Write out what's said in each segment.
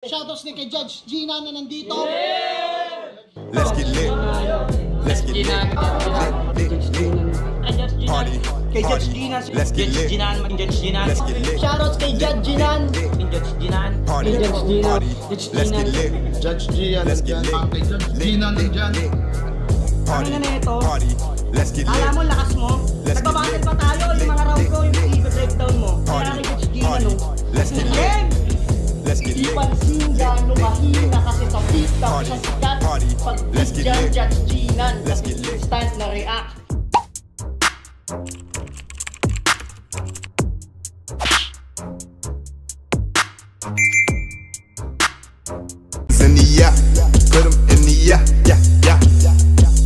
Shoutouts ni kay Judge Gina na nandito. Let's get lit. Let's get lit. Party. Kay Judge Gina. Let's get lit. Let's get lit. Shoutouts kay Judge Gina. Party. Party. Let's get lit. Judge Gian, Let's get lit. kay Judge Gina nandyan. Party. Ano na ito? Party. Let's get lit. Alam mo, lakas mo. Let's get Nagbabattle lit. pa tayo. Yung mga round ko, yung i-breakdown mo. Party. Kaya kay Judge Gina, Party. no? Let's get lit. Game! Let's get Di lit. pansin gano'ng mahina kasi sa TikTok Party. siya sikat. Party. Pag Let's get dyan lit. Judge Gina, Let's get lit. instant na react. In the yeah, put 'em in the yeah, yeah, yeah.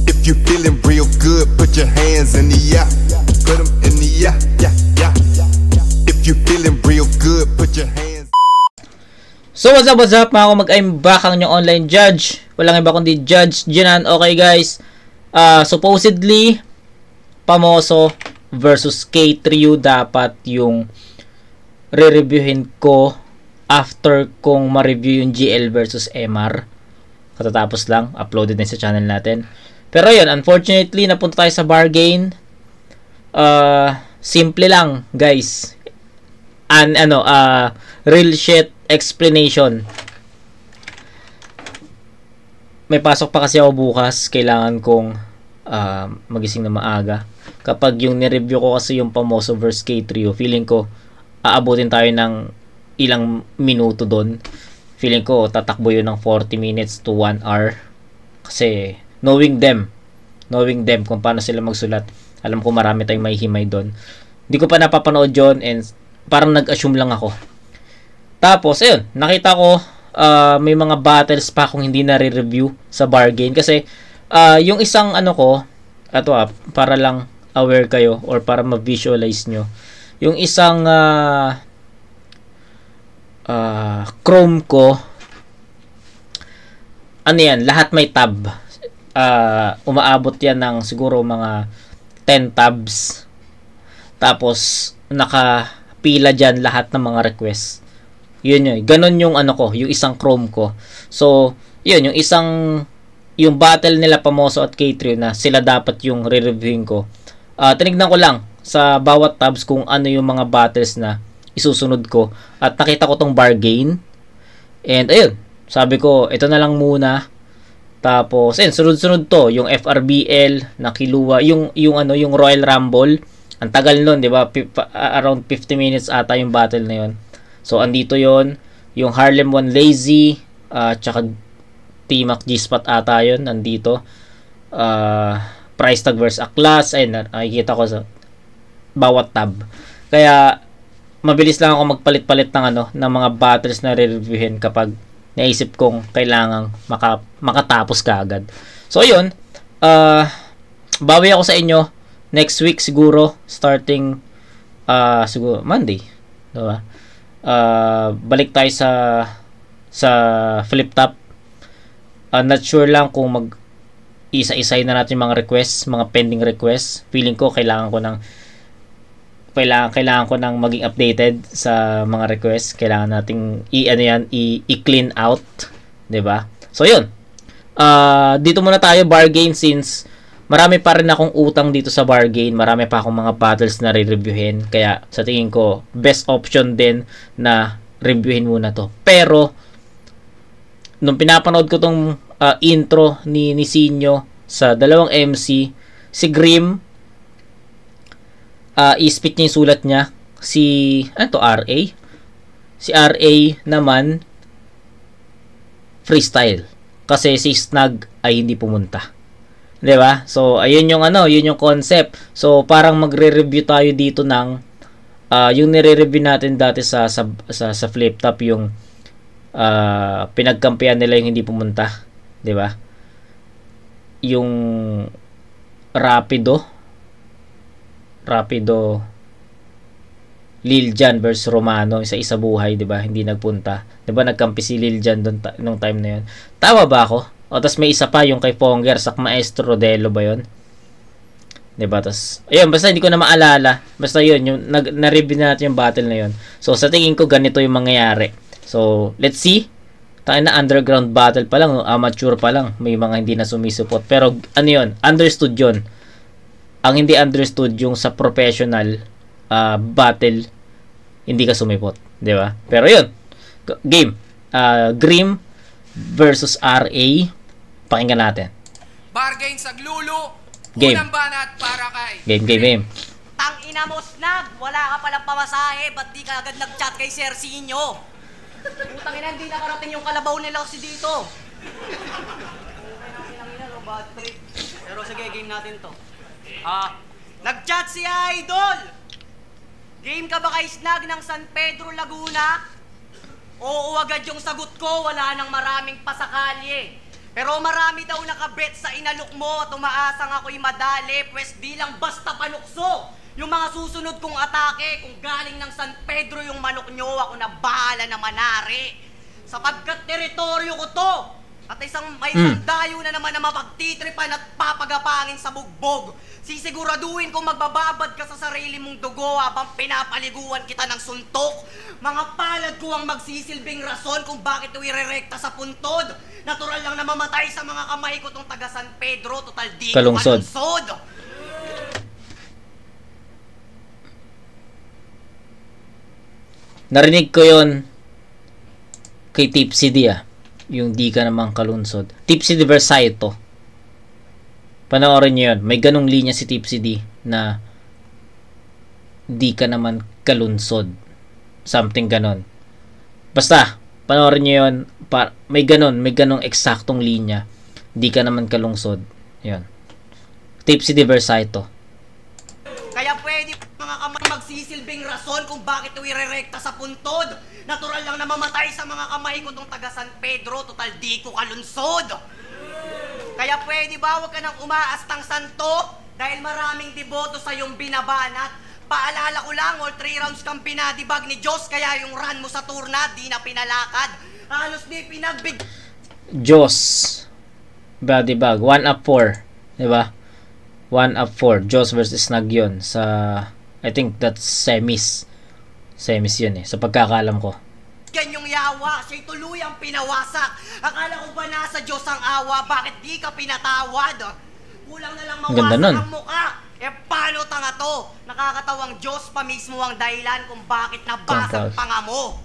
If you feeling real good, put your hands in the yeah, put 'em in the yeah, yeah, yeah. If you feeling real good, put your hands. So what's up mga kumag, I'm back ang inyong online judge. Walang iba kundi Judge Ginan. Okay guys, supposedly Pamoso versus K3U dapat yung re-reviewin ko after kong ma-review yung GL versus MR. Katatapos lang, uploaded na sa channel natin. Pero yun, unfortunately napunta tayo sa bargain. Simple lang guys. Real shit explanation. May pasok pa kasi ako bukas. Kailangan kong magising na maaga. Kapag yung nireview ko kasi yung Pamoso vs K3O, feeling ko aabutin tayo ng ilang minuto doon. Feeling ko tatakbo yun ng 40 minutes to 1 hour. Kasi knowing them kung paano sila magsulat, alam ko marami tayong may himay doon. Hindi ko pa napapanood yun and parang nag-assume lang ako. Tapos ayun, nakita ko may mga battles pa akong hindi na re-review sa bargain kasi yung isang para lang aware kayo or para ma-visualize nyo, yung isang Chrome ko, lahat may tab. Umaabot yan ng siguro mga 10 tabs. Tapos nakapila dyan lahat ng mga requests. Yun. Ganon yung yung isang Chrome ko. So, yun, yung battle nila Pamoso at K3 na sila dapat yung re-reviewin ko. Tinignan ko lang sa bawat tabs kung ano yung mga battles na isusunod ko at nakita ko tong bargain and ayun, sabi ko ito na lang muna. Tapos sunod-sunod to yung FRBL na Kilua, yung Royal Rumble, ang tagal nun, di ba? Around 50 minutes ata yung battle na yun. So andito yon yung Harlem 1 Lazy tsaka T-Mac G-Spot ata yun, nandito. Price Tag vs Aklas, ayun, nakikita ko sa bawat tab. Kaya mabilis lang ako magpalit-palit ng mga battles na re-reviewin kapag naisip kong kailangang makatapos kaagad. So ayun, bawi ako sa inyo next week siguro, starting siguro Monday, diba? Balik tayo sa flip top. Not sure lang kung isa-isay na natin mga requests, mga pending requests. Feeling ko kailangan ko nang maging updated sa mga requests. Kailangan nating i-clean out, 'di ba? So 'yun. Dito muna tayo bargain since marami pa rin akong utang dito sa bargain. Marami pa akong mga battles na re-reviewin. Kaya sa tingin ko best option din na reviewin muna 'to. Pero nung pinapanood ko tong intro ni Sinyo sa dalawang MC, si Grim, i-spit niya yung sulat niya. RA? Si RA naman freestyle. Kasi si Snag ay hindi pumunta. 'Di ba? So ayun yung yun yung concept. So parang magre-review tayo dito ng yung nire-review natin dati sa flip top, yung pinagkampihan nila yung hindi pumunta, 'di ba? Yung Rapido Liljan versus Romano, isa buhay, 'di ba? Hindi nagpunta. 'Di ba nagkampi si Liljan doon nung time na 'yon. Tama ba ako? O tas may isa pa yung kay Fonger, Sak Maestro Rodelo ba 'yon? 'Di ba? Tas ayun, basta hindi ko na maalala. Basta 'yun, yung na-review natin yung battle na 'yon. So sa tingin ko ganito yung mangyayari. So let's see Tayo na underground battle pa lang, no? Amateur pa lang, may mga hindi na sumisupot. Pero ano yun, understood yun. Ang hindi understood yung sa professional battle, hindi ka sumipot, di ba? Pero yun, game. Grim versus RA. Pakinggan natin. Bargain sa Glulu. Game. Unang banat para kay Game. Tang ina mo, Snag! Wala ka palang pamasahe, ba't di ka agad nag-chat kay Sersinyo? Putang ina, hindi nakarating yung kalabaw nila kasi dito. Bad trip. Pero sige, game natin to. Nag-chat si Idol! Game ka ba kay Snag ng San Pedro, Laguna? Oo agad yung sagot ko, wala nang maraming pasakalye. Pero marami daw nakabet sa inalok mo at umaasang ako'y madali, pwes di lang basta panukso. Yung mga susunod kong atake, kung galing ng San Pedro yung manok nyo, ako na bahala na manari. Sapagkat teritoryo ko to, at may isang dayo na naman na mapagtitripan at papagapangin sa bugbog. Sisiguraduhin kung magbababad ka sa sarili mong dugo habang pinapaliguan kita ng suntok. Mga palad ko ang magsisilbing rason kung bakit ito irerekta sa puntod. Natural lang na mamatay sa mga kamay ko tong taga San Pedro, total di ko Kalungsod. kalungsod. Narinig ko yon kay Tipsy D, yung di ka naman kalunsod. Tipsy D Versaito. Panoorin nyo yun. May ganong linya si Tipsy D na di ka naman kalunsod. Something ganon. Basta, panoorin nyo yun. May ganong eksaktong linya. Di ka naman kalungsod. Yun. Tipsy D Versaito. Kaya pwede mga kamay magsisilbing rason kung bakit ito irerekta sa puntod. Natural lang na mamatay sa mga kamay ko tong taga San Pedro, total di ko kalunsod. Kaya pwede ba huwag ka nang umaastang santo dahil maraming deboto sa iyong binabanat. Paalala ko lang, all 3 rounds kang pinadibag ni Diyos, kaya yung run mo sa turna di na pinalakad. Halos di pinagbig... Diyos. Body bag. 1 up 4. Diba? 1 up 4. Diyos versus Snag yun. Sa... I think that's semis. Semis yun sa pagkakalam ko. Yan yung yawa, siya'y tuluyang pinawasak. Akala ko ba nasa Diyos ang awa, bakit di ka pinatawad? Kulang na lang Ganda mawasak nun. ang muka. Paano tanga to? Nakakatawang Diyos pa mismo ang dahilan kung bakit nabasag panga mo.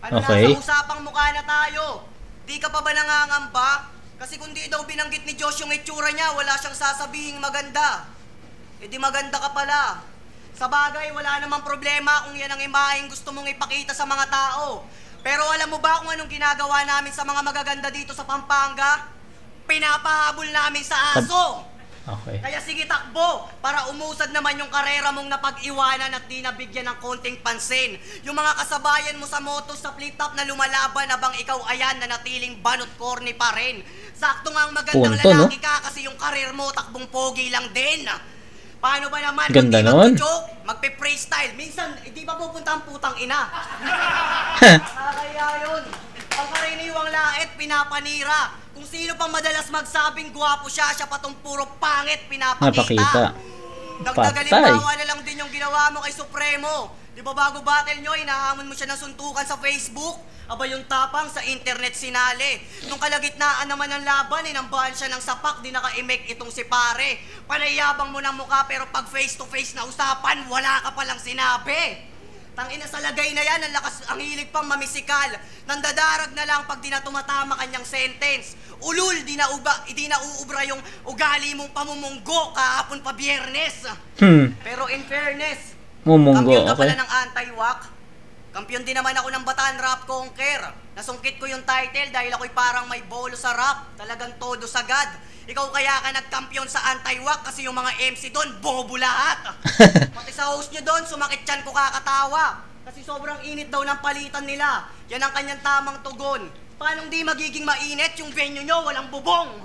Ano Okay. nasa usapang mukha na tayo? Di ka pa ba nangangamba? Kasi kung di daw binanggit ni Diyos yung itsura niya, wala siyang sasabihing maganda. E di maganda ka pala. Sa bagay, wala namang problema kung yan ang imaheng gusto mong ipakita sa mga tao. Pero alam mo ba kung anong ginagawa namin sa mga magaganda dito sa Pampanga? Pinapahabol namin sa aso. Okay. Kaya sige takbo, para umusad naman yung karera mong napag-iwanan at di nabigyan ng konting pansin. Yung mga kasabayan mo sa moto sa flip-top na lumalaban habang ikaw ayan na natiling banot corny pa rin. Sakto nga ang magandang Punto, no? lalaki ka kasi yung karir mo takbong pogi lang din. Paano ba naman Ganda kung di nun. mag-joke, magpe-freestyle? Minsan, di ba pupunta ang putang ina? Nakakaya yun. Ang karaniwang lait, pinapanira. Kung sino pang madalas magsabing gwapo siya, siya pa tong puro pangit, pinapakita. Napakita. Dagdag Patay. halimbawa na lang din yung ginawa mo kay Supremo. Di ba bago battle nyo, inahamon mo siya ng suntukan sa Facebook? Aba yung tapang sa internet sinali. Nung kalagitnaan naman ng laban, inambahan siya ng sapak, di naka-imake itong si pare. Panayabang mo ng mukha pero pag face to face na usapan, wala ka palang sinabi. Tangina sa lagay na yan, ang lakas, ang hilig pang mamisikal. Nandadarag na lang pag di na tumatama kanyang sentence. Ulul, di na uubra yung ugali mong pamumunggo kahapon pa Biyernes. Pero in fairness, Mumunggo, kampiyon ka pala okay. ng anti-wak. Kampiyon din naman ako ng Bataan Rap Conquer. Nasungkit ko yung title dahil ako'y parang may bolo sa rap. Talagang todo sagad. Ikaw kaya ka nagkampiyon sa anti-wak kasi yung mga MC doon, bobo lahat. Pati sa host nyo doon, sumakit yan ko kakatawa. Kasi sobrang init daw ng palitan nila. Yan ang kanyang tamang tugon. Paano di magiging mainit yung venue nyo, walang bubong?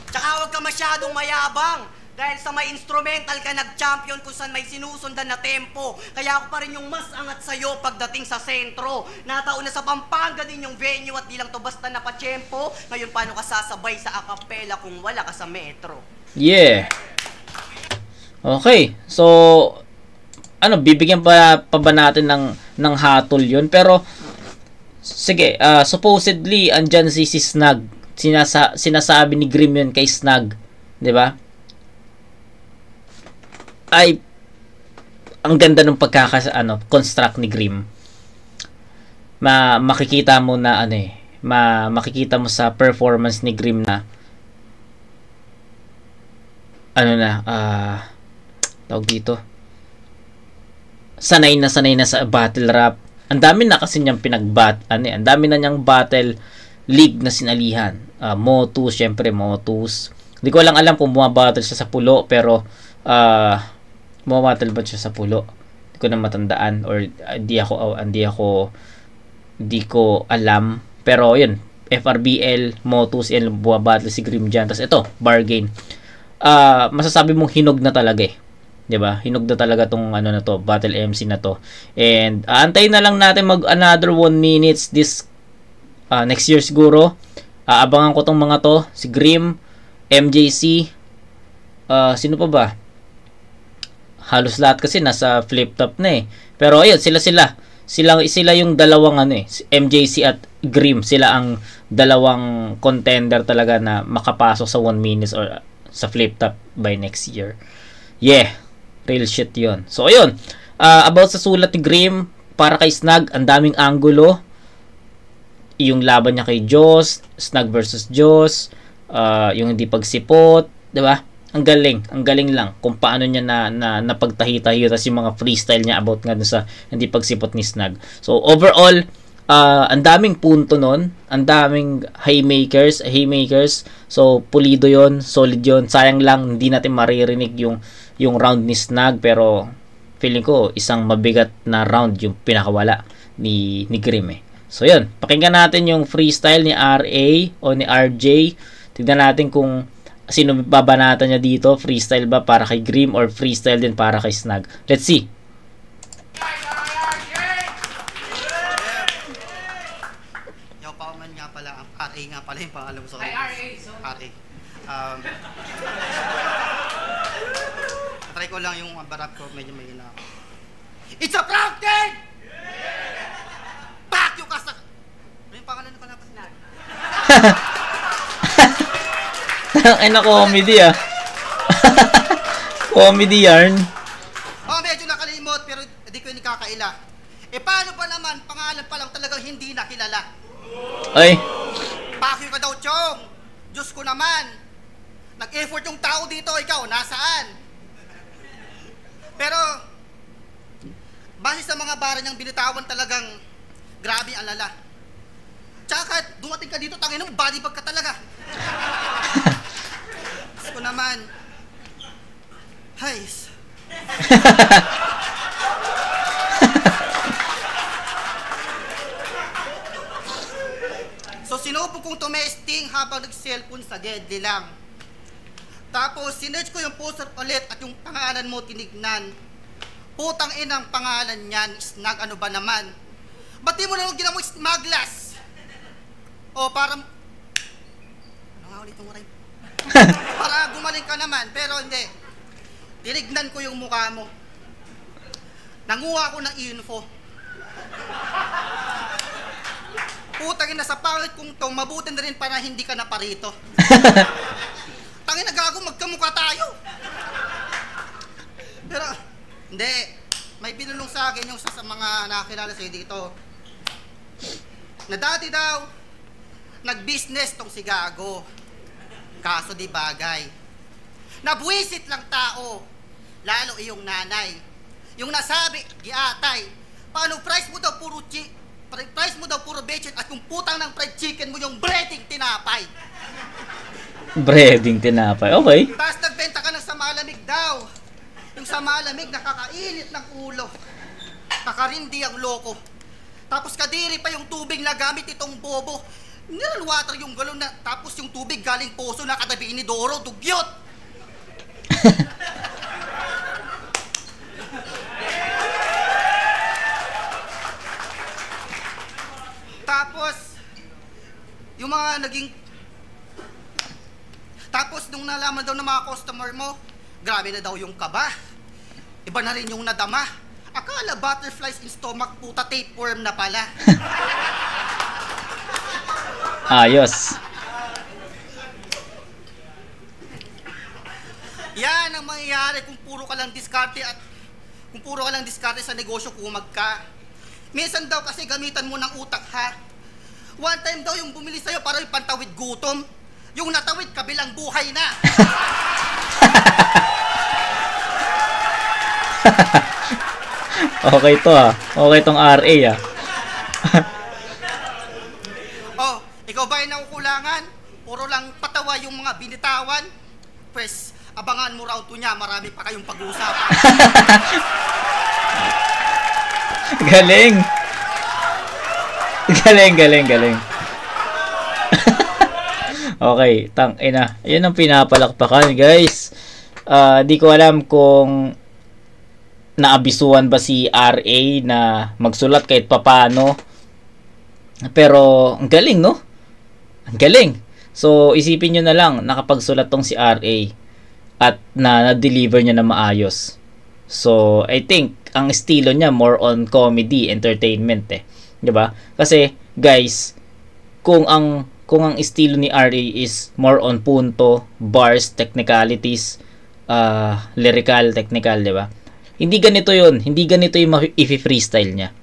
Tsaka huwag ka masyadong mayabang. Dahil sa may instrumental ka nag-champion kung saan may sinusundan na tempo. Kaya ako pa rin yung mas angat sa'yo pagdating sa sentro. Nataon na sa Pampanga din yung venue at di lang to basta napachempo. Ngayon paano ka sasabay sa acapella kung wala ka sa metro? Yeah. Okay. So, bibigyan pa ba natin ng hatol yun? Pero, Sige, supposedly andyan si Snag. Sinasabi ni Grim yun kay Snag, 'di ba? Ay ang ganda ng construct ni Grim. Makikita mo na makikita mo sa performance ni Grim na tawag dito, sanay na sa battle rap. Ang dami na kasi niyang ang dami na niyang battle league na sinalihan. Motus, syempre Motus. Hindi ko lang alam kung bumabattle siya sa pulo, pero bumabattle ba siya sa pulo? Hindi ko na matandaan, or hindi ko alam. Pero yun, FRBL, Motus, yan bumabattle si Grim dyan. Tapos ito, Bargain. Masasabi mong hinog na talaga eh. 'Di ba? Hinog na talaga tong Battle MC na to. And antayin na lang natin mag another 1 minutes this next year siguro. Abangan ko tong mga to, si Grim, MJC, sino pa ba? Halos lahat kasi nasa flip top na eh. Pero ayun, sila yung dalawang MJC at Grim, sila ang dalawang contender talaga na makapasok sa 1 minutes or sa flip top by next year. Yeah, real shit yun. So ayun, about sa sulat ni Grim para kay Snag, ang daming angulo. Yung laban niya kay Joss, Snag versus Joss, yung hindi pagsipot, 'di ba? Ang galing lang kung paano niya na napagtahi-tahi, tas yung mga freestyle niya about nga dun sa hindi pagsipot ni Snag. So overall, ang daming punto nun, ang daming haymakers. So pulido yon, solid yon. Sayang lang hindi natin maririnig yung round ni Snag, pero feeling ko isang mabigat na round yung pinakawala ni Grim eh. So yun, pakinggan natin yung freestyle ni RA o ni RJ. Tignan natin kung sino babanatan niya dito, freestyle ba para kay Grim or freestyle din para kay Snag. Let's see. RA nga pala yung pangalan mo sa kanya. RA. Try ko lang yung barap ko, medyo may hina ako. It's a prank day! Back you kasa! Ano yung pangalan ko na pa? Ay na comedy comedy yarn. Medyo nakalimot pero hindi ko yung nakakaila. Paano pa naman, pangalan pa lang talagang hindi nakilala? Ay. Pakyo ka daw, Chong. Diyos ko naman. Nag-effort yung tao dito, ikaw, nasaan? Pero, base sa mga bara niyang binitawan talagang grabe ang lala. Tsaka kahit dumating ka dito, tangin mo, body bag ka talaga. Diyos ko naman. Hays. So sinubo kong tumesting habang nag-cellphone sa deadly lang. Tapos sinerch ko yung poster ulit at yung pangalan mo tinignan. Putang inang pangalan niyan, Snag ano ba naman? Ba't di mo lang ginawa mo Smaglas? O para... Ano nga ulit yung rhyme? Para gumaling ka naman, pero hindi. Tinignan ko yung mukha mo. Nanguha ko ng info. Putang ina, sa pangit kong to, mabuti na rin para hindi ka na parito. Tangin na gago, magkamukha tayo. Pero, hindi. May pinulong sa akin yung sa mga nakakilala sa'yo dito. Na dati daw, nag-business tong si Gago. Kaso di bagay. Nabwisit lang tao. Lalo iyong nanay. Yung nasabi, giatay. Paano price mo daw puro price mo daw puro bechet at yung putang ng fried chicken mo yung breading tinapay. Breading tinapay, okay. Tapos nagbenta ka ng sa malamig daw. Yung sa malamig nakakainit ng ulo. Nakarindi ang loko. Tapos kadiri pa yung tubig na gamit itong bobo. Mineral water yung galon na, tapos yung tubig galing poso na katabi ni Doro, dugyot. Tapos, yung mga naging... Tapos, nung nalaman daw ng mga customer mo, grabe na daw yung kaba. Iba na rin yung nadama. Akala butterflies in stomach, puta tapeworm na pala. Ayos. Yan ang mangyayari kung puro ka lang diskarte sa negosyo kumag ka. Minsan daw kasi gamitan mo ng utak ha. One time daw yung bumili sa'yo para ipantawid gutom. Yung natawid kabilang buhay na. Okay to ah. Okay tong RA ah. Oh, ikaw ba ay nakukulangan? Puro lang patawa yung mga binitawan? Pues, abangan mo round 2 niya, marami pa kayong pag-uusapan. Galing. Galing. Okay, tang ina. Yan ang pinapalakpakan, guys. Di ko alam kung naabisuhan ba si RA na magsulat kahit papano. Pero ang galing, no? Ang galing. So, isipin nyo na lang, nakapagsulat tong si RA at na-deliver niya na maayos. So, I think, ang estilo niya more on comedy, entertainment eh. 'Di ba? Kasi, guys, kung ang estilo ni RA is more on punto, bars, technicalities, lyrical, technical, 'di ba? Hindi ganito 'yon. Hindi ganito yung i-freestyle niya.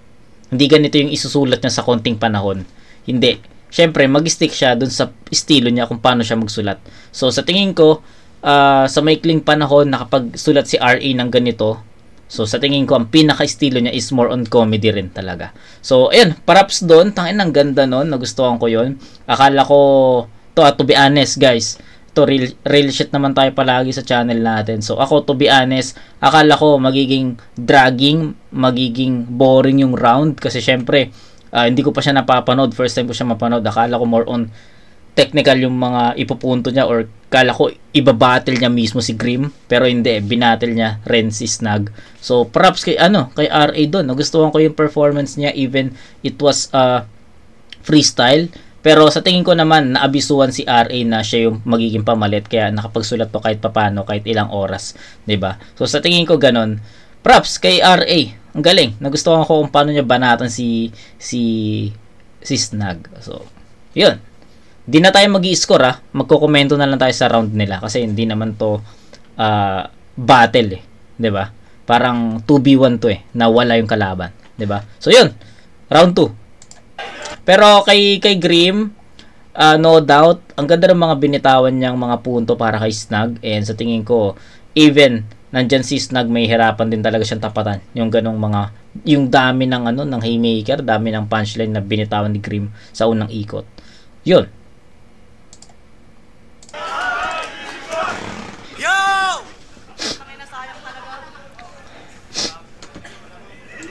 Hindi ganito yung isusulat niya sa konting panahon. Hindi. Siyempre, mag-stick siya dun sa estilo niya kung paano siya magsulat. So, sa tingin ko, sa maikling panahon nakapagsulat si RA ng ganito, so sa tingin ko ang pinaka-estilo niya is more on comedy rin talaga. So ayun, props doon, tangin ang ganda noon, nagustuhan ko 'yon. Akala ko to be honest guys, to real shit naman tayo palagi sa channel natin. So ako, to be honest, akala ko magiging dragging, magiging boring yung round kasi syempre hindi ko pa siya napapanood, first time ko siya mapanood. Akala ko more on technical yung mga ipupunto niya, or kala ko ibabattle niya mismo si Grim, pero hindi, binatle niya rin si Snag. So props kay RA doon. Nagustuhan ko yung performance niya, even it was freestyle, pero sa tingin ko naman naabisuhan si RA na siya yung magiging pamalit, kaya nakapagsulat to kahit papano, kahit ilang oras, 'di ba? So sa tingin ko ganon. Props kay RA. Ang galing. Nagustuhan ko kung paano niya banatan si Snag. So 'yun. Di na tayo mag-i-score magko-komento na lang tayo sa round nila kasi hindi naman to battle eh, 'di ba? Parang 2v1 to eh, na wala yung kalaban, 'di ba? So 'yun, round 2. Pero kay Grim, no doubt, ang ganda ng mga binitawan niyang mga punto para kay Snag, and sa tingin ko even nandyan si Snag, may hirapan din talaga siyang tapatan yung ganong mga, yung dami ng ng haymaker, dami ng punchline na binitawan ni Grim sa unang ikot. 'Yun.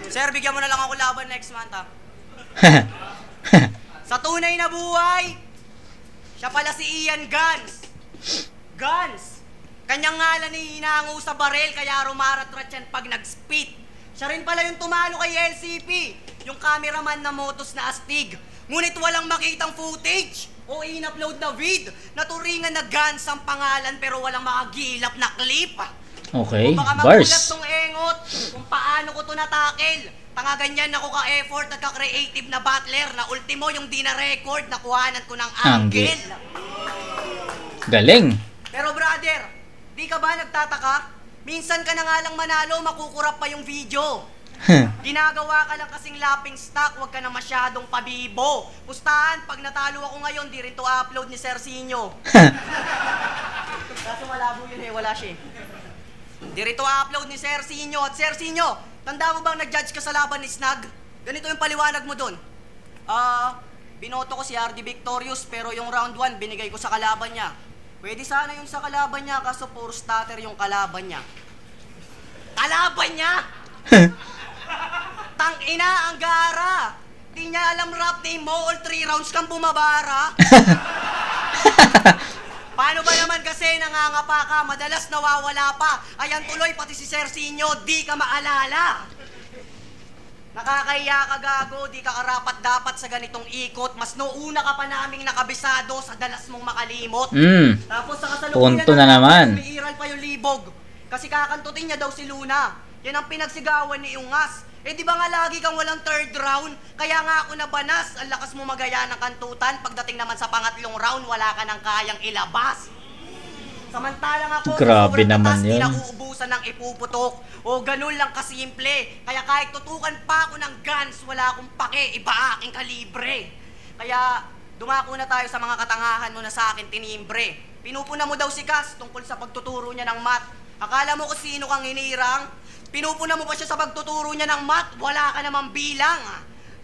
Sir, bigyan mo na lang ako laban next month, ha? Sa tunay na buhay, siya pala si Ian Guns. Guns! Kanyang ngalan ay hinango sa barel, kaya rumaratrat yan pag nag-spit. Siya rin pala yung tumalo kay LCP, yung cameraman na motos na astig. Ngunit walang makitang footage o in-upload na vid. Naturingan na Guns ang pangalan pero walang makagilap na clip. Okay, baka bars. magulat tong engot kung paano ko to natakil. Tanga ganyan ako ka-effort at ka-creative na battler na ultimo yung di na-record na kuhanan ko ng angle. Galing. Pero brother, di ka ba nagtataka? Minsan ka na nga lang manalo, makukurap pa yung video. Ginagawa ka lang kasing lapping stock, wag ka na masyadong pabibo. Pustahan, pag natalo ako ngayon, di rin to upload ni Sir Sinyo. Kaso malabo yun eh, wala siya eh. Dirito upload ni Sir Sinyo. At Sir Sinyo, tanda mo bang nag-judge ka sa laban ni Snag? Ganito yung paliwanag mo dun. Binoto ko si RD Victorious, pero yung round 1 binigay ko sa kalaban niya. Pwede sana yung sa kalaban niya, kaso puro starter yung kalaban niya. Kalaban niya? Tangina, ang gara! Di niya alam rap name mo, all 3 rounds kang bumabara. Paano ba naman kasi nangangapa ka, madalas nawawala pa. Ayan tuloy, pati si Sir Sinyo, di ka maalala. Nakakahiya ka gago, di ka karapat-dapat sa ganitong ikot. Mas nouna ka pa naming nakabisado sa dalas mong makalimot. Tapos sa kasalukuyan punto na naman. Umiiral pa yung libog. Kasi kakantutin niya daw si Luna. Yan ang pinagsigawan ni Ungas. Eh di ba nga lagi kang walang third round? Kaya nga ako nabanas, ang lakas mo magaya ng kantutan. Pagdating naman sa pangatlong round, wala ka nang kayang ilabas. Samantalang ako, Grabe sobrang naman tatas, yun. di na uubusan ng ipuputok. O ganun lang kasimple. Kaya kahit tutukan pa ako ng guns, wala akong pake, iba aking kalibre. Kaya dumako na tayo sa mga katangahan mo na sa akin tinimbre. Pinupuna mo daw si Cass tungkol sa pagtuturo niya ng math. Akala mo kung sino kang hinirang? Pinupuna mo pa siya sa pagtuturo niya ng math, wala ka namang bilang.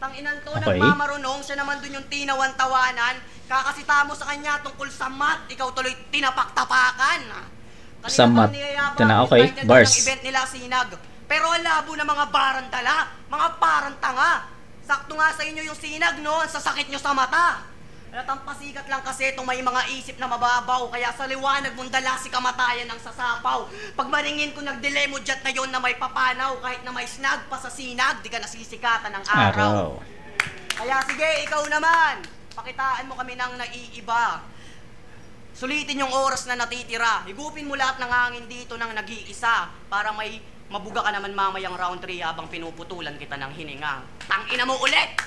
Tanginan to, Okay. nagmamarunong, siya naman dun yung tinawan-tawanan. Kakasita mo sa kanya tungkol sa math, ikaw tuloy tinapak-tapakan. Sa math. Okay, bars. Ng event nila Sinag. Pero ang labo na mga barandala, mga parang tanga. Sakto nga sa inyo yung Sinag, no? Ang sasakit nyo sa mata. Alatang pasikat lang kasi itong may mga isip na mababaw, kaya sa liwanag mong dala si kamatayan ng sasapaw. Pag maningin ko nagdilemo jet na yon na may papanaw, kahit na may snag pa sa Sinag, di ka nasisikatan ng araw. Kaya sige, ikaw naman, pakitaan mo kami ng naiiba. Sulitin yung oras na natitira, higupin mo lahat ng hangin dito ng nag-iisa, para may mabuga ka naman mamayang round 3 habang pinuputulan kita ng hininga. Tangina mo ulit!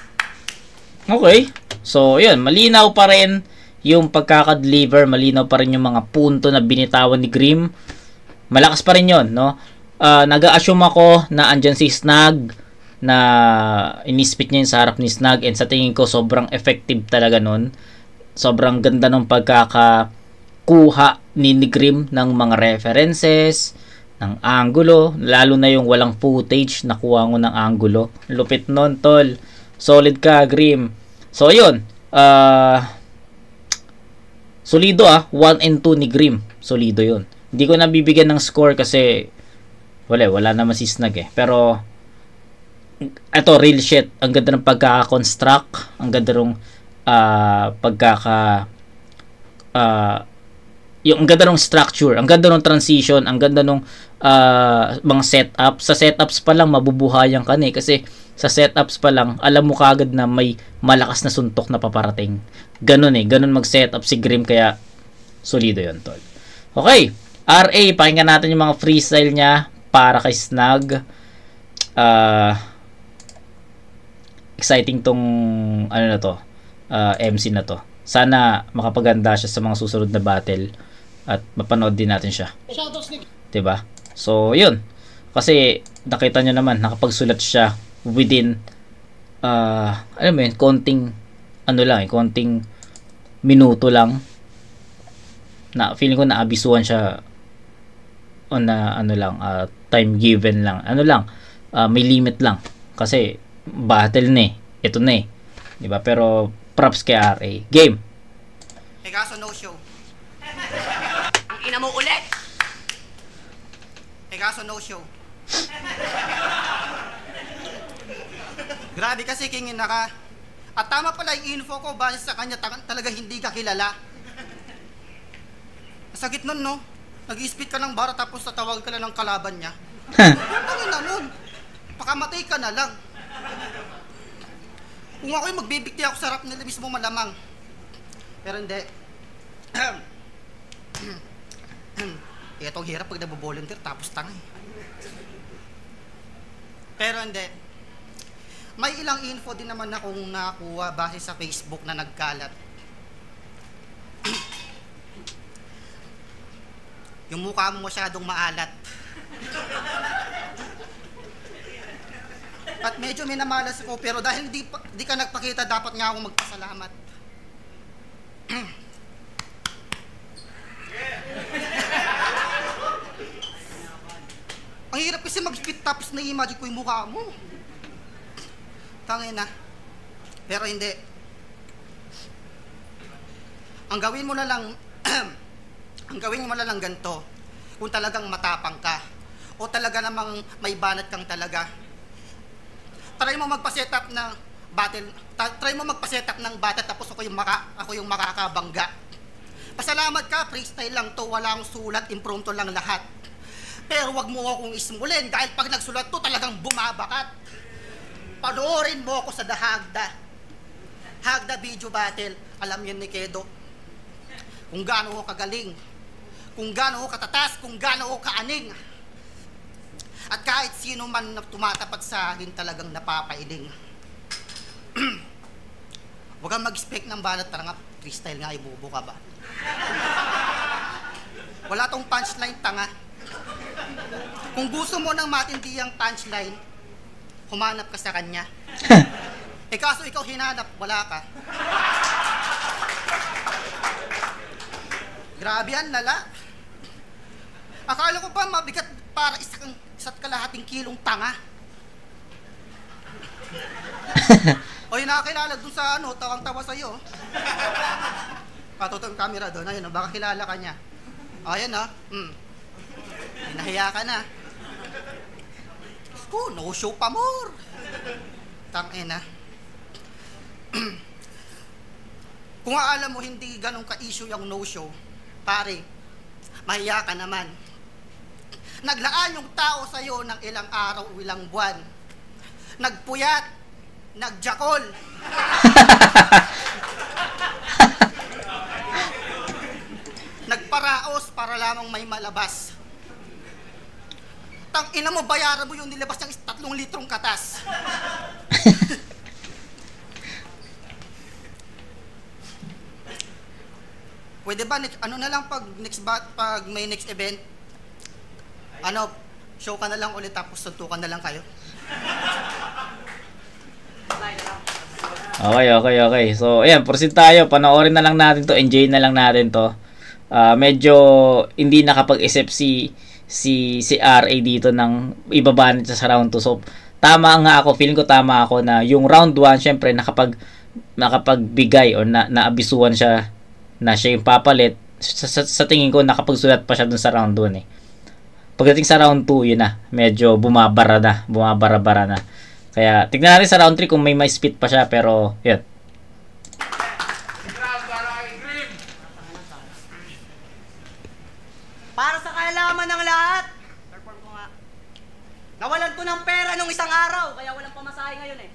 Okay. So, yun. Malinaw pa rin yung pagkaka-deliver. Malinaw pa rin yung mga punto na binitawan ni Grim. Malakas pa rin yun, no? Nag-a-assume ako na andyan si Snag, na inispit niya yung sa harap ni Snag, and sa tingin ko sobrang effective talaga nun. Sobrang ganda ng pagkakakuha ni Grim ng mga references, ng angulo, lalo na yung walang footage, nakuha ko ng angulo. Lupit nun, tol. Solid ka, Grim. So, yun. Solido 1 and 2 ni Grim. Solido yun. Hindi ko nabibigyan ng score kasi wala naman si Snag eh. Pero, eto, real shit. Ang ganda ng pagkaka-construct. Ang ganda ng yung ang ganda ng structure. Ang ganda ng transition. Ang ganda ng mga setup. Sa setups pa lang, mabubuhayan ka na eh. Kasi, sa setups pa lang, alam mo kagad na may malakas na suntok na paparating. Ganun mag-setup si Grim, kaya solido yun, tol. Okay, RA, pakinggan natin yung mga freestyle niya para kay Snag. Exciting tong MC na to. Sana makapaganda siya sa mga susunod na battle at mapanood din natin siya. Shoutouts ni... Diba? So, yun. Kasi, nakita nyo naman, nakapagsulat siya within konting konting minuto lang, na feeling ko na abisuan siya on time given lang, may limit lang kasi battle na ito na diba? Pero props kay RA. Game. Kaso no show. Ang ina mo ulit! Kaso no show. Grabe kasi kingin na ka. At tama pala yung info ko, base sa kanya talaga hindi ka kilala. Sakit nun, no? Nag-i-spit ka ng bara tapos tatawag ka lang ng kalaban niya. Ano na nun? Pakamatay ka na lang. Kung ako'y magbibigti ako sa rap nila mismo malamang. Pero hindi. Itong hirap pag nabobolunteer tapos tangay. Pero hindi. May ilang info din naman akong nakuha base sa Facebook na nagkalat. Yung mukha mo masyadong maalat. At medyo minamalas ko, pero dahil di ka nagpakita, dapat nga akong magpasalamat. Ang hirap kasi mag-spit tapos na-imagine ko yung mukha mo. Tangin na. Pero hindi. Ang gawin mo na lang ganito. Kung talagang matapang ka o talaga namang may banat kang talaga. Try mo magpa-setup ng battle. Try mo magpa-setup ng battle tapos ako yung makakabangga. Pasalamat ka, freestyle lang to, wala akong sulat, impromptu lang lahat. Pero wag mo akong ismulin dahil pag nagsulat to talagang bumabakat. Panoorin mo ako sa Hagda Video Battle. Alam yun ni Kedo kung gaano ko kagaling, kung gaano ko katatas, kung gaano ko kaaning. At kahit sino man na tumatapat sa akin talagang napapailing. Huwag kang mag-expect ng banat, parang freestyle nga, ibubo ka ba? Wala tong punchline, tanga. Kung gusto mo ng matindiyang punchline, humanap ka sa kanya. Eh kaso ikaw hinanap, wala ka. Grabe yan, lala. Akala ko pa mabigat para isa't kalahating kilong tanga. O yung nakakilala dun sa ano, tawang-tawa sa'yo. Patutong camera doon, ayun, baka kilala ka niya. Ayan ha, nahiya ka na. No show pa more. Tangina. Kung alam mo hindi ganun ka-issue yung no show, pare, mahiya ka naman. Naglaan yung tao sa'yo ng ilang araw o ilang buwan. Nagpuyat, nagjakol. Nagparaos para lamang may malabas. Tang ina mo, bayaran mo yung nilabas ng 3 litrong katas. Pwede ba ano na lang pag may next event? Ano, show ka na lang ulit tapos suntukan na lang kayo. Okay. So, ayan, proceed tayo. Panoorin na lang natin to. Enjoy na lang natin to. Medyo hindi nakapag-isip si RA dito ng ibaba nito sa round 2. So, tama nga ako. Feeling ko tama ako na yung round 1, syempre, nakapagbigay o naabisuhan siya na siya yung papalit. Sa tingin ko, nakapagsulat pa siya dun sa round 1 eh. Pagdating sa round 2, yun na. Medyo bumabara na. Kaya, tignan natin sa round 3 kung may spit pa siya. Pero, yun. Para sa kaalaman ng lahat, perform ko nga. Nawalan ko ng pera nung isang araw, kaya walang pamasahe ngayon eh.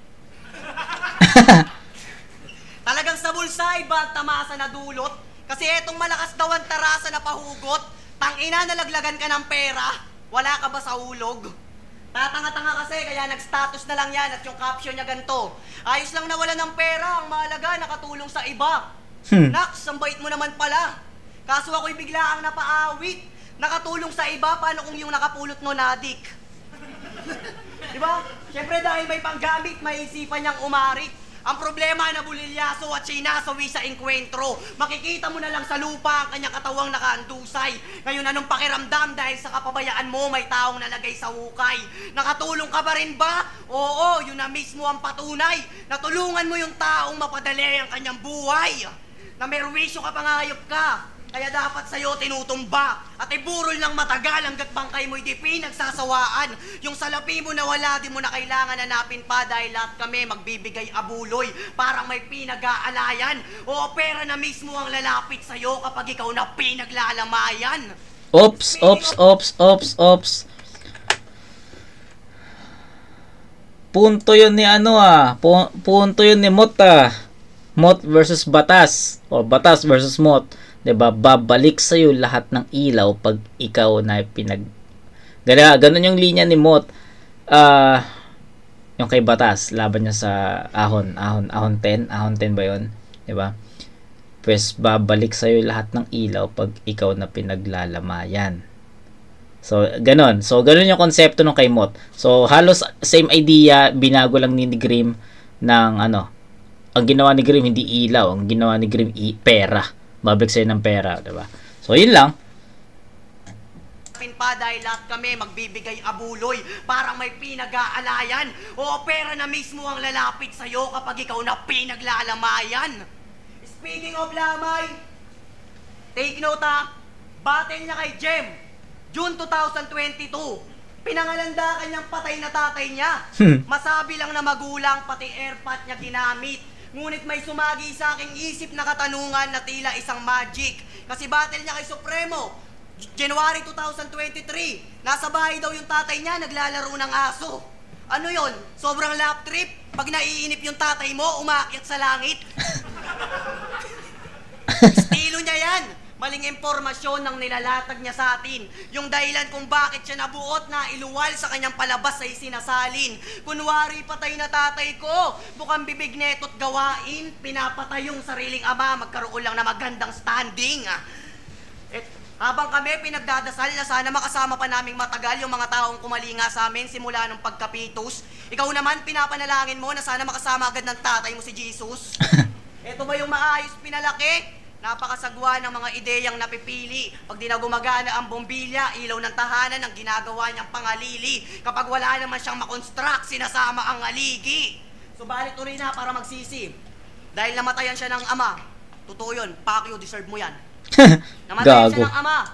Talagang sa bulsa, iba ang tamasa na dulot. Kasi etong malakas daw ang tarasa na pahugot. Tangina, nalaglagan ka ng pera. Wala ka ba sa hulog? Tatanga-tanga kasi, kaya nag-status na lang yan at yung caption niya ganito. Ayos lang nawala ng pera, ang mahalaga, nakatulong sa iba. Naks, ang bait mo naman pala. Kaso ako'y bigla ang napaawit. Nakatulong sa iba, paano kung yung nakapulot no nadik? Diba? Siyempre dahil may panggamit, may isipan niyang umarik. Ang problema na bulilyaso at sinasawi sa enkwentro. Makikita mo na lang sa lupa ang kanyang katawang nakaandusay. Ngayon anong pakiramdam dahil sa kapabayaan mo may taong nalagay sa hukay? Nakatulong ka ba rin ba? Oo, yun na mismo ang patunay. Natulungan mo yung taong mapadali ang kanyang buhay. Na may ruwisyo ka pangayop ka. Kaya dapat sa'yo tinutumba at iburol ng matagal hanggat bangkay mo'y di pinagsasawaan. Yung salapi mo na wala, di mo na kailangan hanapin pa dahil lahat kami magbibigay abuloy. Parang may pinag-aalayan o pera na mismo ang lalapit sa'yo kapag ikaw na pinaglalamayan. Ops. Punto yun ni punto yun ni Mot Mot versus Batas. O Batas versus Mot. 'Di ba? Babalik sa iyo lahat ng ilaw pag ikaw na ganun yung linya ni Mot. Yung kay Batas, laban niya sa ahon 10 ba 'yon? 'Di ba? Pues babalik sa iyo lahat ng ilaw pag ikaw na pinaglalamayan. So ganun yung konsepto ng kay Mot. So halos same idea, binago lang ni Grim ng ang ginawa ni Grim hindi ilaw, ang ginawa ni Grim pera. Babalik sa'yo ng pera, diba? So, yun lang. Pa dahil lahat kami magbibigay abuloy. Parang may pinag-aalayan o pera na mismo ang lalapit sa'yo kapag ikaw na pinaglalamayan. Speaking of lamay, take note battle niya kay Jem, June 2022. Pinangalanda kanyang patay na tatay niya. Masabi lang na magulang, pati airpot niya ginamit. Ngunit may sumagi sa aking isip na katanungan na tila isang magic. Kasi battle niya kay Supremo, January 2023. Nasa bahay daw yung tatay niya, naglalaro ng aso. Ano yon? Sobrang lap trip? Pag naiinip yung tatay mo, umaakyat sa langit? Estilo niya yan. maling impormasyon ng nilalatag niya sa atin. Yung dahilan kung bakit siya nabuot na iluwal sa kanyang palabas ay sinasalin. Kunwari patay na tatay ko, bukang bibig neto't gawain, pinapatay yung sariling ama, magkaroon lang na magandang standing. Habang kami pinagdadasal na sana makasama pa naming matagal yung mga taong kumalinga sa amin simula nung pagkapitos, ikaw naman pinapanalangin mo na sana makasama agad ng tatay mo si Jesus. Ito ba yung maayos pinalaki? Napakasagwa ng mga ideyang napipili. Pag di na gumagana ang bombilya, ilaw ng tahanan ang ginagawa niyang pangalili. Kapag wala naman siyang makonstruct, sinasama ang aligi. Subalit uri na para magsisi. Dahil namatayan siya ng ama. Totoo yun, Pacquiao, deserve mo yan. Namatayan siya ng ama.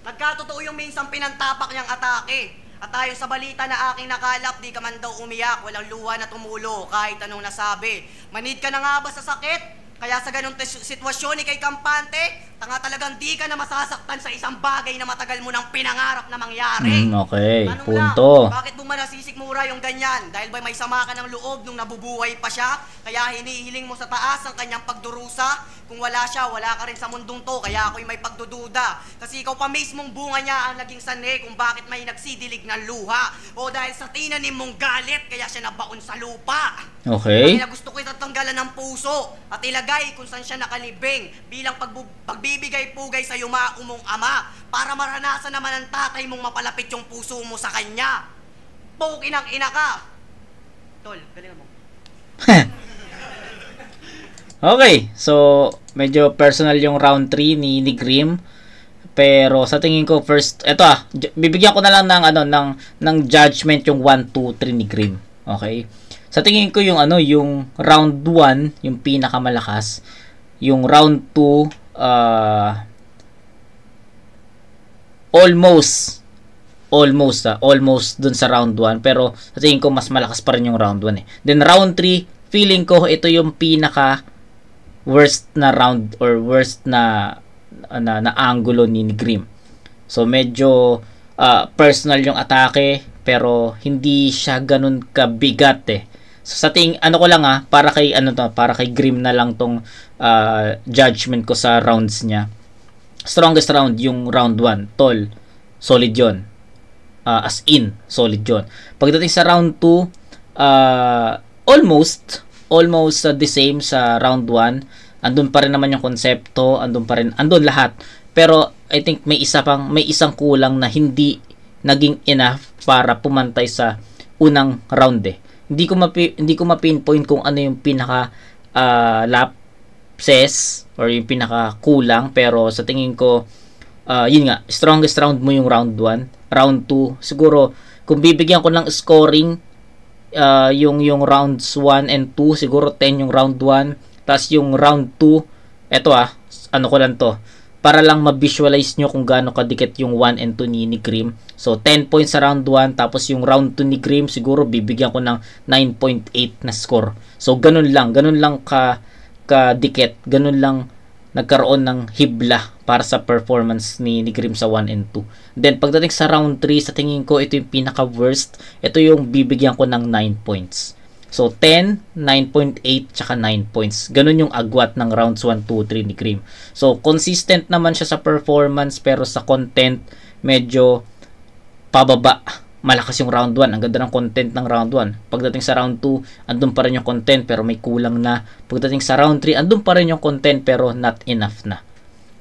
Nagkatotoo yung minsang pinantapak niyang atake. At tayo sa balita na aking nakalap, di ka man daw umiyak, walang luha na tumulo, kahit anong nasabi. Manid ka na nga ba sa sakit? Kaya sa ganung sitwasyon, ikay kampante, tanga talagang di ka na masasaktan sa isang bagay na matagal mo nang pinangarap na mangyari. Okay, Tanong punto. lang, bakit mo manasisikmura yung ganyan? Dahil ba may sama ka ng loob nung nabubuhay pa siya? Kaya hinihiling mo sa taas ang kanyang pagdurusa? Kung wala siya, wala ka rin sa mundong to, kaya ako'y may pagdududa. Kasi ikaw pa mismong bunga niya ang naging sanhe kung bakit may nagsidilig ng luha. O dahil sa tinanim mong galit, kaya siya nabaon sa lupa. Okay. Kaya gusto ko itatanggalan ng puso at ilagay kung saan siya nakalibing bilang pagbibigay-pugay sa yumao mong ama para maranasan naman ng tatay mong mapalapit yung puso mo sa kanya. Pukin ang ina ka. Tol, galingan mo. Okay, so medyo personal yung round 3 ni Grim. Pero sa tingin ko first, eto bibigyan ko na lang ng judgment yung 1 2 3 ni Grim. Okay? Sa tingin ko yung yung round 1, yung pinakamalakas, yung round 2 almost dun sa round 1, pero sa tingin ko mas malakas pa rin yung round 1 eh. Then round 3, feeling ko ito yung pinaka worst na round or worst na angulo ni Grim. So medyo personal yung atake pero hindi siya ganun kabigat eh. So sa ko lang para kay Grim na lang tong judgment ko sa rounds niya. Strongest round yung round 1, tol. Solid 'yon. As in, solid 'yon. Pagdating sa round 2, almost the same sa round 1. Andun pa rin naman yung konsepto, andun lahat. Pero I think may isang kulang na hindi naging enough para pumantay sa unang round eh. Hindi ko ma-pinpoint kung ano yung pinaka lapses or yung pinaka kulang, pero sa tingin ko yun nga, strongest round mo yung round 1. Round 2 siguro kung bibigyan ko ng scoring, yung rounds 1 and 2 siguro 10 yung round 1, tapos yung round 2 eto ko lang to para lang ma-visualize nyo kung gaano kadikit yung 1 and 2 ni Grim. So 10 points sa round 1, tapos yung round 2 ni Grim siguro bibigyan ko ng 9.8 na score. So ganun lang kadikit, ganun lang nagkaroon ng hibla para sa performance ni Grim sa 1 and 2. Then pagdating sa round 3, sa tingin ko ito yung pinaka worst. Ito yung bibigyan ko ng 9 points. So 10, 9.8 tsaka 9 points. Ganun yung agwat ng rounds 1, 2, 3 ni Grim. So consistent naman siya sa performance, pero sa content medyo pababa. Malakas yung round 1. Ang ganda ng content ng round 1. Pagdating sa round 2, andun pa rin yung content pero may kulang na. Pagdating sa round 3, andun pa rin yung content pero not enough na.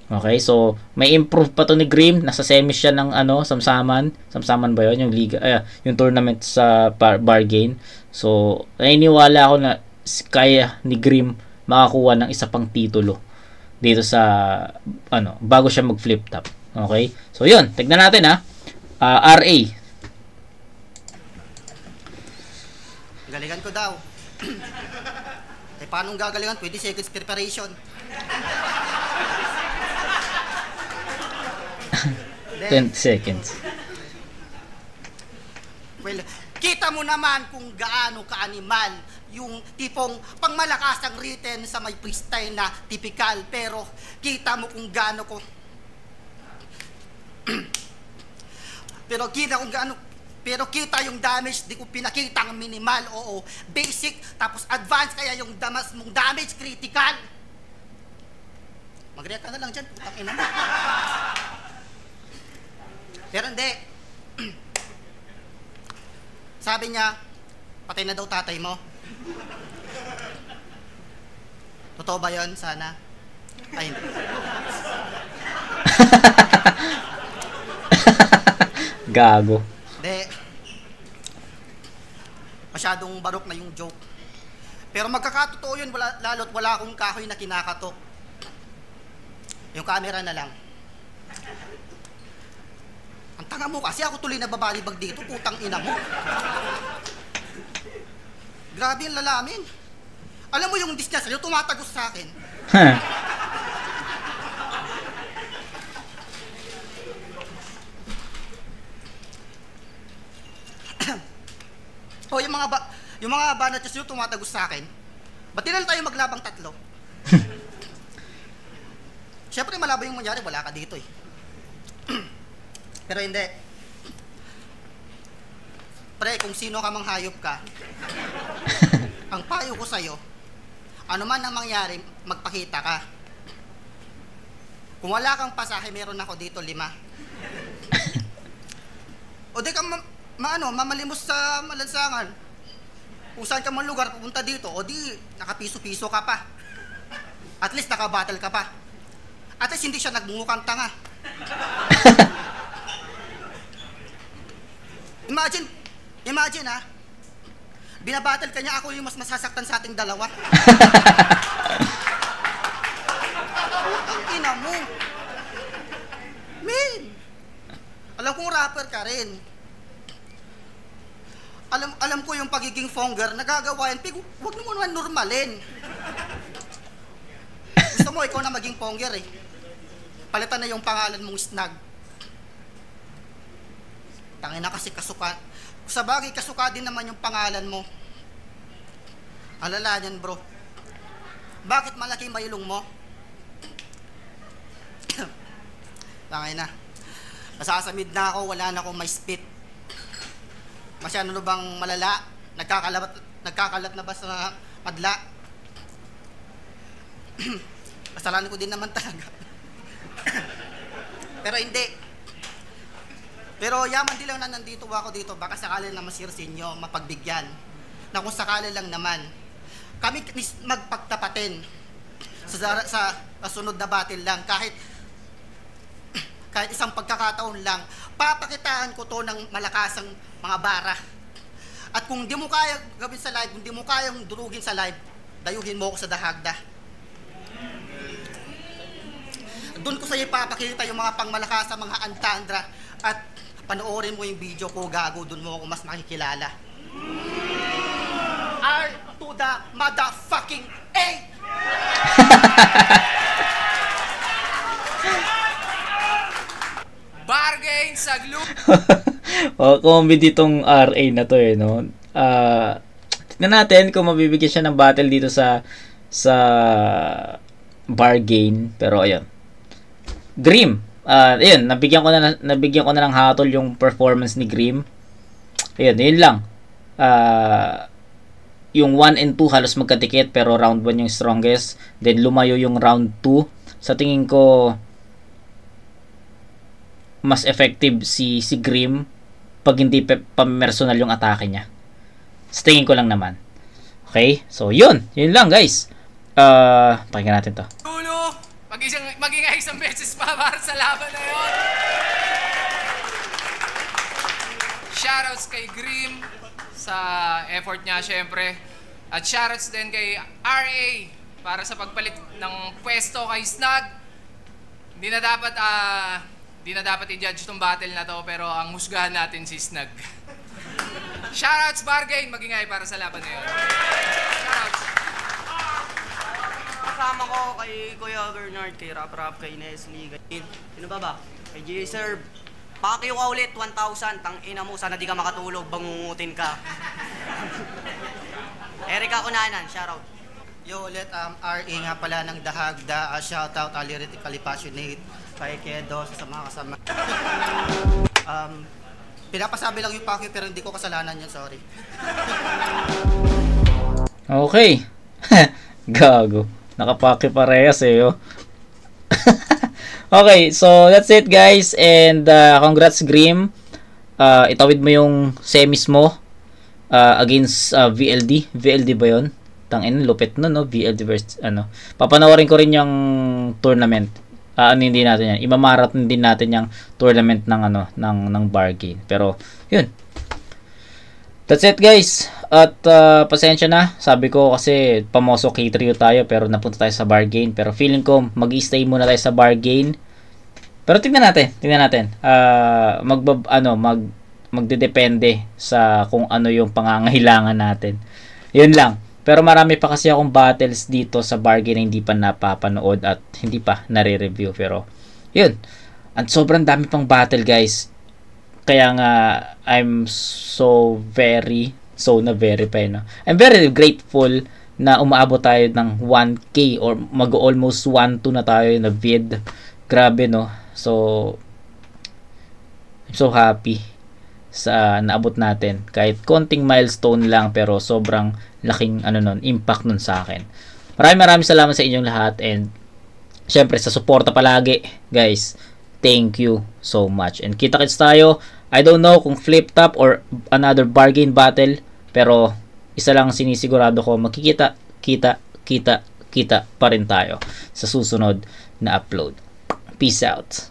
Okay, so may improve pa to ni Grim. Nasa semi siya ng Samsaman. Samsaman ba yun? Yung liga, yung tournament sa bargain. So naniniwala ako na kaya ni Grim makakuha ng isa pang titulo dito sa bago siya mag-flip top. Okay? So yun, tignan natin RA. Galingan ko daw. Paano gagalingan? 20 seconds preparation. 20 seconds. Well, kita mo naman kung gaano ka-animal yung tipong pangmalakasang written sa may freestyle na typical, pero kita mo kung gaano ko pero kita yung damage, di ko pinakita ang minimal, oo, basic, tapos advanced, kaya yung damas mong damage critical. Mag-react ka na lang dyan, putang ina mo. Pero hindi. Sabi niya, patay na daw tatay mo. Totoo ba yun? Sana. Ay, hindi. Gago. Hindi. Masyadong barok na yung joke. Pero magkakatotoo yun, lalo't wala akong kahoy na kinakatok. Yung camera na lang. Ang tanga mo kasi, ako tuloy na babalibag dito, putang ina mo. Grabe yung lalamin. Alam mo yung dish niya sa'yo, tumatagos sa akin. O, yung mga banat niya sa'yo, tumatagos sa akin. Ba't di na lang tayo maglabang tatlo? Siyempre, malabo yung mangyari, wala ka dito eh. Pero hindi. Pre, kung sino ka mang hayop ka, ang payo ko sa'yo, ano man ang mangyari, magpakita ka. Kung wala kang pasahe, meron ako dito 5. O di ka mamalimos sa malansangan. Kung saan ka man lugar, pupunta dito, o di, nakapiso-piso ka pa. At least nakabattle ka pa. At least hindi siya nagmumukhang tanga. Imagine ha, binabattle ka niya, ako yung mas masasaktan sa ating dalawa. Ang ina mo. Man, alam kong rapper ka rin. Alam ko yung pagiging fonger, nagagawa yan, pero huwag mo naman normalin. Gusto mo, ikaw na maging fonger eh. Palitan na yung pangalan mong Snag. Tangin na kasi kasuka. Sa bagay, kasuka din naman yung pangalan mo. Alala yan, bro. Bakit malaki yung ilong mo? Tangin na. Nasasamid na ako, wala na akong may spit. Masyado na bang malala? Nagkakalat na ba sa madla? Kasalanan ko din naman talaga. Pero hindi. Pero yaman din lang na nandito ako dito, baka sakali na masirsin nyo, mapagbigyan. Na kung sakali lang naman, kami magpagtapatin sa sunod na battle lang, kahit isang pagkakataon lang, papakitaan ko to ng malakasang mga bara. At kung di mo kaya gawin sa live, kung di mo kayang durugin sa live, dayuhin mo ako sa dahagda. Doon ko sa iyo ipapakita yung mga pangmalakasang mga antandra, at panoorin mo yung video ko, gago, doon mo ako mas makikilala. R to the motherfucking A! Bargain sa glue. O, comedy ditong RA na to eh, no? Tignan natin kung mabibigyan siya ng battle dito sa bargain. Pero ayun. Grim. Ayun, nabigyan ko na ng hatol yung performance ni Grim. Ayun, yun lang. Yung 1 and 2 halos magkadikit, pero round 1 yung strongest. Then lumayo yung round 2. Sa tingin ko mas effective si Grim pag hindi pampersonal yung atake niya. Sa tingin ko lang naman. Okay? So, yun lang, guys. Pakinggan natin to. Lulu, maging isang beses pa para sa laban na yun. Shoutouts kay Grim sa effort niya, syempre. At shoutouts din kay RA para sa pagpalit ng pwesto kay Snag. Hindi na dapat i-judge tong battle na to, pero ang husgahan natin si Snag. Shoutouts Bargain, magingay para sa laban na yun. Shoutouts. Kasama ko kay Kuya Bernard, kay Rap, kay Nestle, kay... Sino ba? Kay J-Serve. Pakyo ka ulit, 1,000. Tang ina mo, sana di ka makatulog, bangungutin ka. Erika Kunanan, shoutout. Yo ulit, RA nga pala ng Dahagda, shoutout, Aliritically Passionate, kay Kedo, sa mga kasama. Pinapasabi lang yung Pakyo pero hindi ko kasalanan yun, sorry. Okay. Gago. Nakapakyo parehas eh, oh. Okay, so that's it guys, and congrats Grim. Itawid mo yung semis mo against VLD. VLD ba yun? Tangin, lupit no, VLD versus ano. Papanoorin ko rin yung tournament. Hindi natin yan. Imamarathon din natin yung tournament ng ano, ng bargain. Pero yun. That's it guys. At pasensya na. Sabi ko kasi pamoso K3 tayo pero napunta tayo sa bargain. Pero feeling ko mag-stay muna tayo sa bargain. Pero tingnan natin. Magdedepende sa kung ano yung pangangailangan natin. Yun lang. Pero marami pa kasi akong battles dito sa bargain na hindi pa napapanood at hindi pa nare-review. Pero yun. At sobrang dami pang battle guys. Kaya nga I'm so na-verify, no? I'm very grateful na umaabot tayo ng 1K or mag-almost 1.2 na tayo na vid. Grabe, no? So I'm so happy sa naabot natin. Kahit konting milestone lang pero sobrang laking impact nun sa akin. Maraming salamat sa inyong lahat and syempre sa suporta palagi, guys. Thank you so much. And kita-kits tayo. I don't know kung flip top or another bargain battle, pero isa lang sinisigurado ko, kita pa rin tayo sa susunod na upload. Peace out.